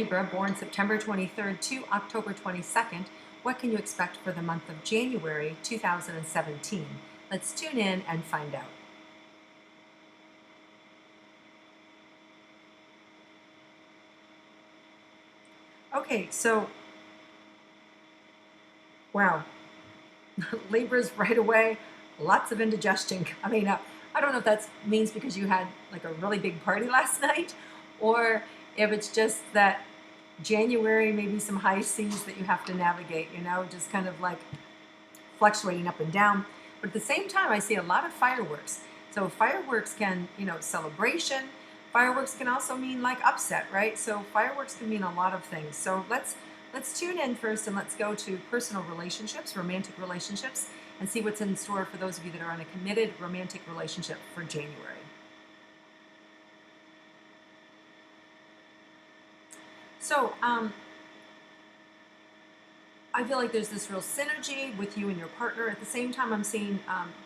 Libra, born September 23rd to October 22nd, what can you expect for the month of January 2017? Let's tune in and find out. Okay, so, wow, Libra's right away, lots of indigestion coming up. I don't know if that means because you had like a really big party last night, or if it's just that January, maybe some high seas that you have to navigate, just kind of like fluctuating up and down. But at the same time, I see a lot of fireworks. So fireworks can, celebration. Fireworks can also mean like upset, right? So fireworks can mean a lot of things. So let's tune in first and let's go to personal relationships, romantic relationships, and see what's in store for those of you that are in a committed romantic relationship for January. So, I feel like there's this real synergy with you and your partner. At the same time, I'm seeing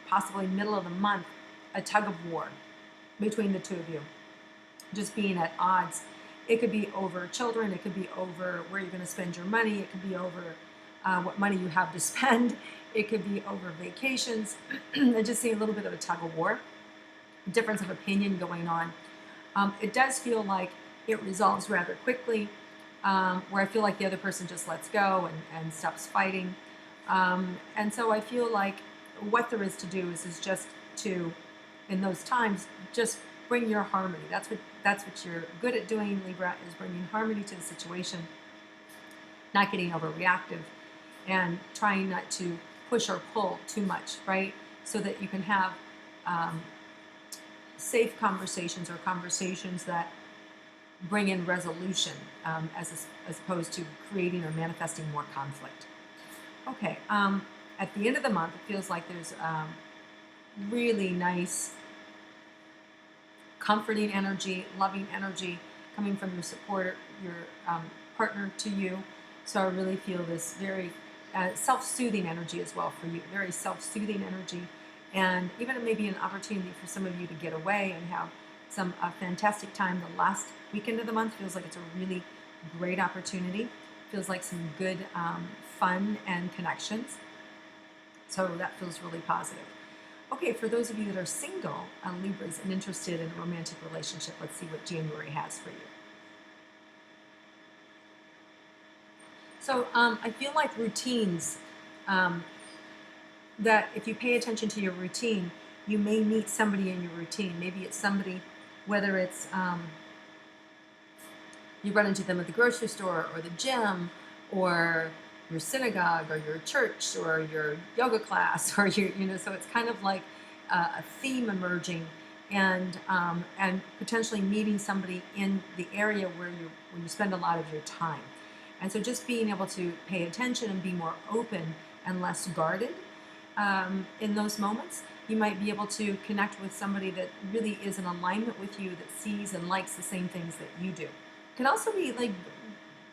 possibly middle of the month, a tug of war between the two of you, just being at odds. It could be over children. It could be over where you're going to spend your money. It could be over what money you have to spend. It could be over vacations. I just see a little bit of a tug of war, difference of opinion going on. It does feel like it resolves rather quickly, where I feel like the other person just lets go and stops fighting. And so I feel like what there is to do is just to, in those times, just bring your harmony. That's what you're good at doing, Libra, is bringing harmony to the situation, not getting overreactive, and trying not to push or pull too much, right? So that you can have safe conversations or conversations that bring in resolution as opposed to creating or manifesting more conflict. Okay, at the end of the month, it feels like there's really nice, comforting energy, loving energy coming from your supporter, your partner to you. So I really feel this very self-soothing energy as well for you, very self-soothing energy, and even maybe an opportunity for some of you to get away and have some fantastic time. The last weekend of the month feels like it's a really great opportunity. Feels like some good fun and connections. So that feels really positive. Okay, for those of you that are single, Libras, and interested in a romantic relationship, let's see what January has for you. So I feel like routines, that if you pay attention to your routine, you may meet somebody in your routine. Maybe it's somebody, whether it's you run into them at the grocery store or the gym or your synagogue or your church or your yoga class or so it's kind of like a theme emerging, and potentially meeting somebody in the area where you spend a lot of your time. And so just being able to pay attention and be more open and less guarded in those moments, you might be able to connect with somebody that really is in alignment with you, that sees and likes the same things that you do. It can also be, like,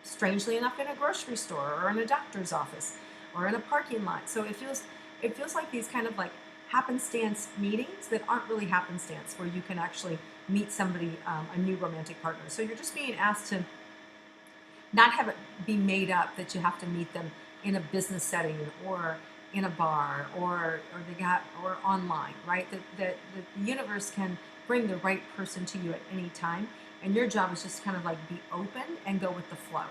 strangely enough, in a grocery store or in a doctor's office or in a parking lot. So it feels like these kind of like happenstance meetings that aren't really happenstance, where you can actually meet somebody, a new romantic partner. So you're just being asked to not have it be made up that you have to meet them in a business setting or in a bar or online, right? That the universe can bring the right person to you at any time, and your job is just kind of like be open and go with the flow.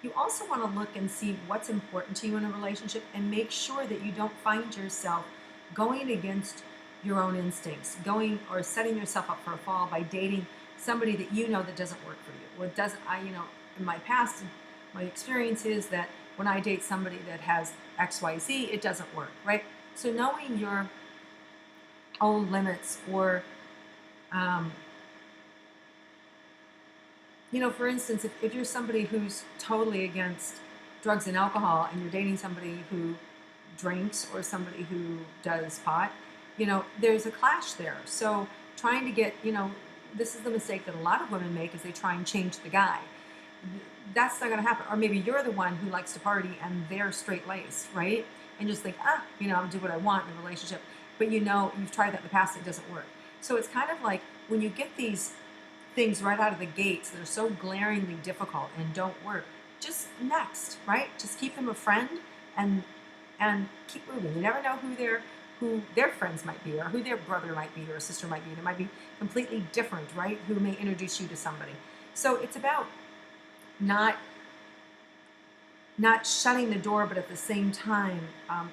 You also want to look and see what's important to you in a relationship, and make sure that you don't find yourself going against your own instincts, going or setting yourself up for a fall by dating somebody that that doesn't work for you. What doesn't, in my past, my experience is that when I date somebody that has XYZ, it doesn't work, right? So knowing your own limits, or for instance, if you're somebody who's totally against drugs and alcohol, and you're dating somebody who drinks or somebody who does pot, there's a clash there. So trying to get, this is the mistake that a lot of women make, is they try and change the guy. That's not going to happen. Or maybe you're the one who likes to party and they're straight-laced, right? And just think, I'll do what I want in the relationship. But you've tried that in the past, it doesn't work. So it's kind of like when you get these things right out of the gates that are so glaringly difficult and don't work, just next, right? Just keep them a friend and keep moving. You never know who their friends might be, or who their brother might be, or sister might be. They might be completely different, right? Who may introduce you to somebody. So it's about not shutting the door, but at the same time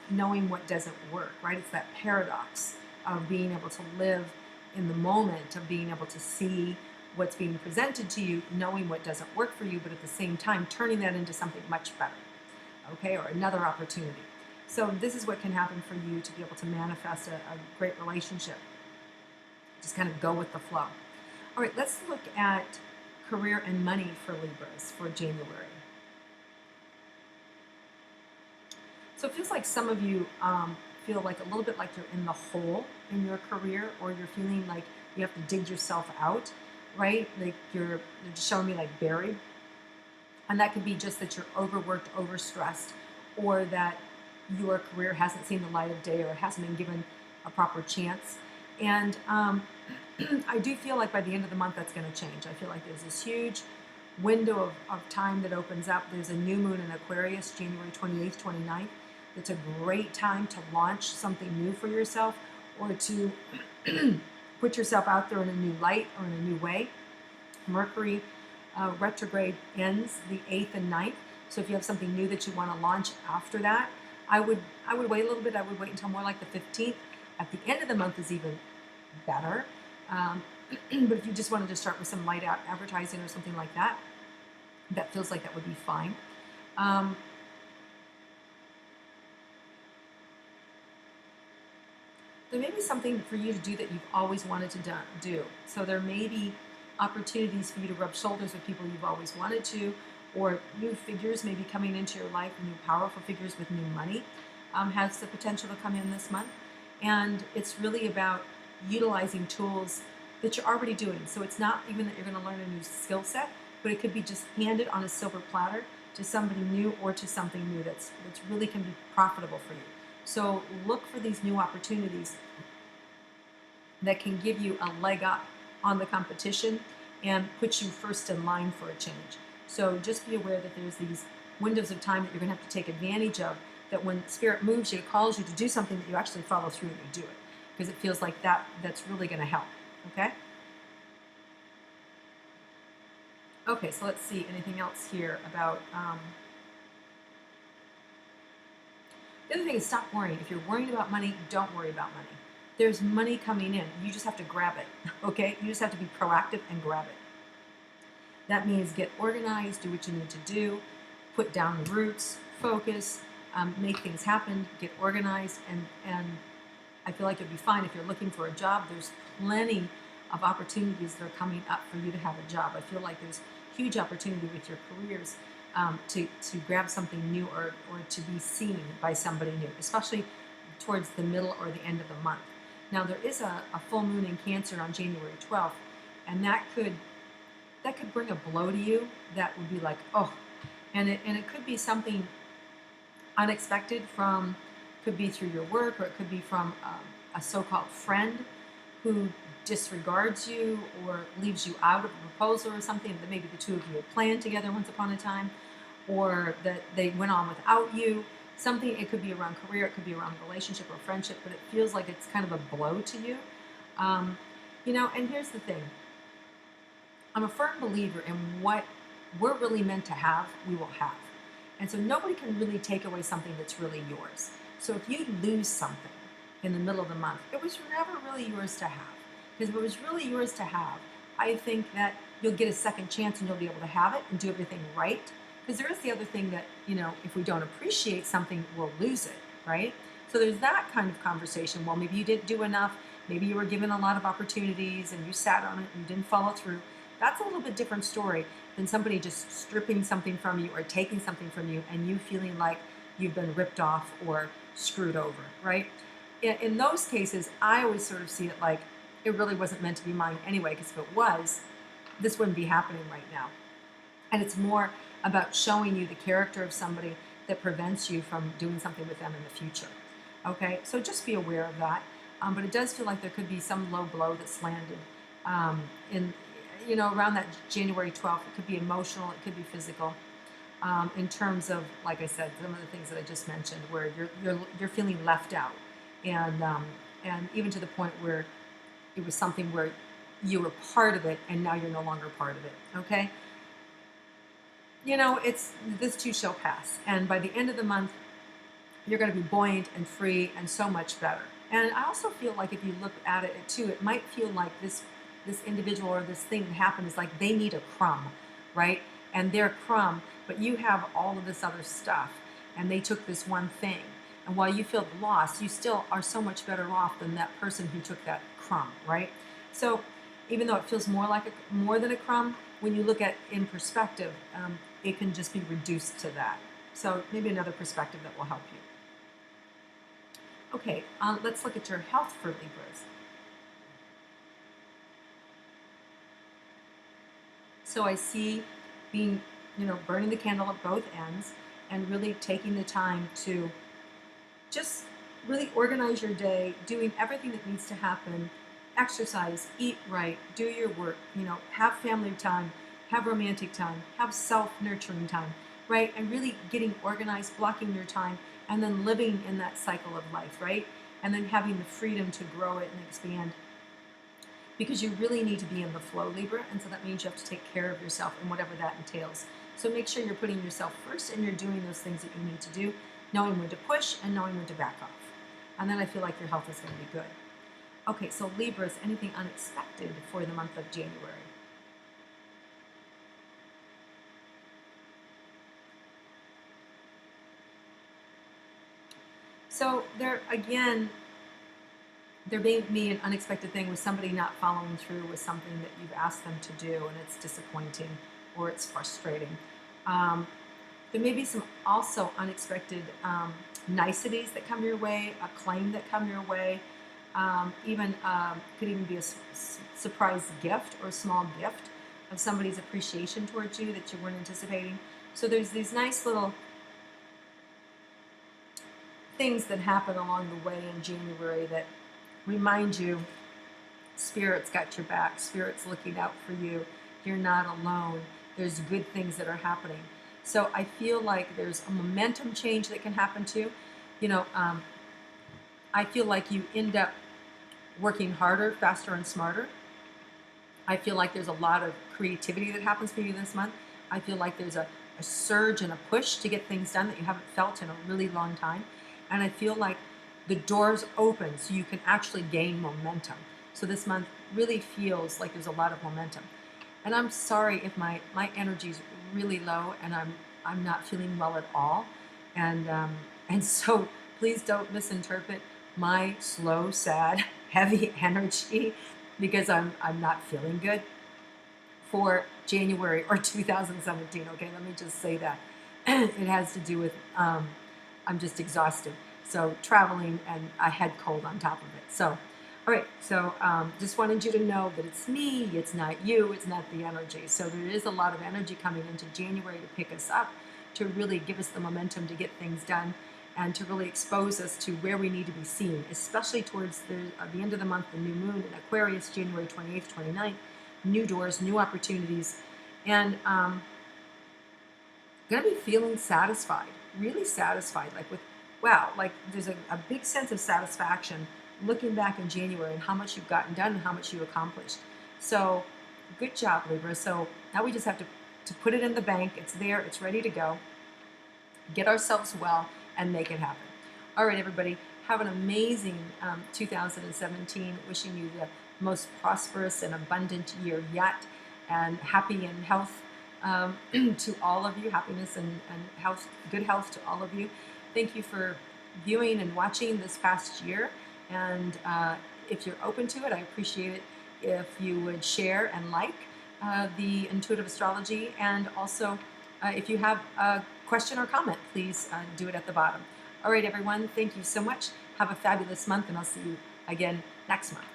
knowing what doesn't work, right? It's that paradox of being able to live in the moment, of being able to see what's being presented to you, knowing what doesn't work for you, but at the same time turning that into something much better, okay, or another opportunity. So this is what can happen for you to be able to manifest a great relationship. Just kind of go with the flow. All right, let's look at career and money for Libras for January. So it feels like some of you feel like a little bit like you're in the hole in your career, or you're feeling like you have to dig yourself out, right? Like you're just showing me like buried. And that could be just that you're overworked, overstressed, or that your career hasn't seen the light of day, or hasn't been given a proper chance. And I do feel like by the end of the month that's going to change. I feel like there's this huge window of time that opens up. There's a new moon in Aquarius, January 28th, 29th. It's a great time to launch something new for yourself, or to put yourself out there in a new light or in a new way. Mercury retrograde ends the 8th and 9th. So if you have something new that you want to launch after that, I would wait a little bit. I would wait until more like the 15th. At the end of the month is even better. But if you just wanted to start with some light advertising or something like that, that feels like that would be fine. There may be something for you to do that you've always wanted to do. So there may be opportunities for you to rub shoulders with people you've always wanted to, or new figures may be coming into your life, new powerful figures with new money has the potential to come in this month. And it's really about utilizing tools that you're already doing. So it's not even that you're going to learn a new skill set, but it could be just handed on a silver platter to somebody new, or to something new that's really can be profitable for you. So look for these new opportunities that can give you a leg up on the competition and put you first in line for a change. So just be aware that there's these windows of time that you're going to have to take advantage of, that when Spirit moves you, calls you to do something, that you actually follow through and you do it, because it feels like that's really going to help, okay? Okay, so let's see, anything else here about... The other thing is, stop worrying. If you're worried about money, don't worry about money. There's money coming in. You just have to grab it, okay? You just have to be proactive and grab it. That means get organized, do what you need to do, put down roots, focus, make things happen, get organized, and I feel like you'll be fine. If you're looking for a job, there's plenty of opportunities that are coming up for you to have a job. I feel like there's huge opportunity with your careers to grab something new, or to be seen by somebody new, especially towards the middle or the end of the month. Now there is a full moon in Cancer on January 12th, and that could bring a blow to you that would be like, oh, and it could be something unexpected could be through your work, or it could be from a so-called friend who disregards you or leaves you out of a proposal or something that maybe the two of you had planned together once upon a time, or that they went on without you. Something, it could be around career, it could be around relationship or friendship, but it feels like it's kind of a blow to you. And here's the thing. I'm a firm believer in what we're really meant to have, we will have. And so nobody can really take away something that's really yours. So if you lose something in the middle of the month, it was never really yours to have. Because if it was really yours to have, I think that you'll get a second chance and you'll be able to have it and do everything right. Because there is the other thing that, if we don't appreciate something, we'll lose it, right? So there's that kind of conversation. Well, maybe you didn't do enough. Maybe you were given a lot of opportunities and you sat on it and you didn't follow through. That's a little bit different story than somebody just stripping something from you or taking something from you and you feeling like you've been ripped off or screwed over, right? In those cases, I always sort of see it like it really wasn't meant to be mine anyway, because if it was, this wouldn't be happening right now. And it's more about showing you the character of somebody that prevents you from doing something with them in the future. Okay, so just be aware of that. But it does feel like there could be some low blow that's landed. around that January 12th, it could be emotional, it could be physical. In terms of, like I said, some of the things that I just mentioned, where you're feeling left out, and even to the point where it was something where you were part of it and now you're no longer part of it. Okay, it's this too shall pass, and by the end of the month, you're going to be buoyant and free and so much better. And I also feel like if you look at it too, it might feel like this individual or this thing that happened is like they need a crumb, right? And they're crumb, but you have all of this other stuff, and they took this one thing. And while you feel lost, you still are so much better off than that person who took that crumb, right? So even though it feels more than a crumb, when you look at in perspective, it can just be reduced to that. So maybe another perspective that will help you. Okay, let's look at your health for Libras. So I see being, burning the candle at both ends and really taking the time to just really organize your day, doing everything that needs to happen, exercise, eat right, do your work, have family time, have romantic time, have self-nurturing time, right? And really getting organized, blocking your time, and then living in that cycle of life, right? And then having the freedom to grow it and expand. Because you really need to be in the flow, Libra, and so that means you have to take care of yourself and whatever that entails. So make sure you're putting yourself first and you're doing those things that you need to do, knowing when to push and knowing when to back off. And then I feel like your health is going to be good. Okay, so Libras, anything unexpected for the month of January? So there may be an unexpected thing with somebody not following through with something that you've asked them to do, and it's disappointing or it's frustrating. There may be some also unexpected niceties that come your way, a claim that come your way, could even be a surprise gift or a small gift of somebody's appreciation towards you that you weren't anticipating. So there's these nice little things that happen along the way in January that remind you Spirit's got your back, Spirit's looking out for you, you're not alone, there's good things that are happening. So I feel like there's a momentum change that can happen too. I feel like you end up working harder, faster, and smarter. I feel like there's a lot of creativity that happens for you this month. I feel like there's a surge and a push to get things done that you haven't felt in a really long time. And I feel like the doors open so you can actually gain momentum. So this month really feels like there's a lot of momentum. And I'm sorry if my energy's really low and I'm not feeling well at all. And so please don't misinterpret my slow, sad, heavy energy because I'm not feeling good for January or 2017. Okay, let me just say that. It has to do with I'm just exhausted. So traveling and a head cold on top of it. So, all right. So just wanted you to know that it's me. It's not you. It's not the energy. So there is a lot of energy coming into January to pick us up, to really give us the momentum to get things done, and to really expose us to where we need to be seen, especially towards the end of the month, the new moon in Aquarius, January 28th, 29th, new doors, new opportunities, and going to be feeling satisfied, really satisfied, like with, wow, like there's a big sense of satisfaction looking back in January and how much you've gotten done and how much you accomplished. So good job, Libra. So now we just have to put it in the bank. It's there. It's ready to go. Get ourselves well and make it happen. All right, everybody, have an amazing 2017. Wishing you the most prosperous and abundant year yet, and happy and health to all of you, happiness and health, good health to all of you. Thank you for viewing and watching this past year, and if you're open to it, I appreciate it if you would share and like the intuitive astrology, and also if you have a question or comment, please do it at the bottom. All right, everyone, thank you so much. Have a fabulous month, and I'll see you again next month.